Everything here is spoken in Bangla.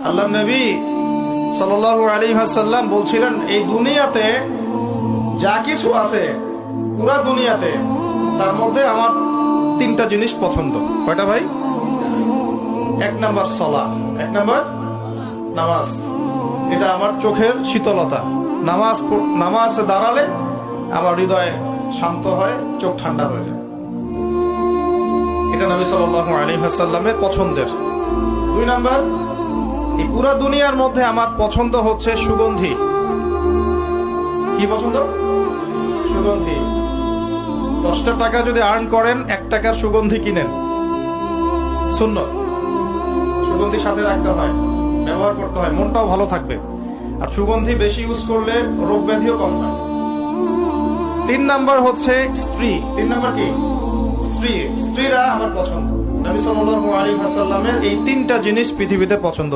আল্লাহ নবী সাল্লাল্লাহু আলাইহি ওয়াসাল্লাম বলছিলেন, এই দুনিয়াতে যা কিছু আছে, পুরা দুনিয়াতে, তার মধ্যে আমার তিনটা জিনিস পছন্দ। কয়টা ভাই? এক নাম্বার সালাহ, এক নাম্বার নামাজ। এটা আমার চোখের শীতলতা। নামাজে দাঁড়ালে আমার হৃদয় শান্ত হয়, চোখ ঠান্ডা হয়ে যায়। এটা নবী সাল্লাল্লাহু আলাইহি ওয়াসাল্লামের পছন্দের। দুই নাম্বার, এই পুরা দুনিয়ার মধ্যে আমার পছন্দ হচ্ছে সুগন্ধি। কি পছন্দ? সুগন্ধি। 10টা টাকা যদি আর্ন করেন, 1 টাকার সুগন্ধি কিনেন, সুন্নাত। সুগন্ধি সাথে রাখতে হয়, ব্যবহার করতে হয়, মনটাও ভালো থাকবে। আর সুগন্ধি বেশি ইউজ করলে রোগ ব্যাধিও কম হয়। 3 নাম্বার হচ্ছে স্ত্রী। 3 নাম্বার কি? স্ত্রী। স্ত্রীরা আমার পছন্দ। নবী সাল্লাল্লাহু আলাইহি ওয়াসাল্লামের এই 3টা জিনিস পৃথিবীতে পছন্দ।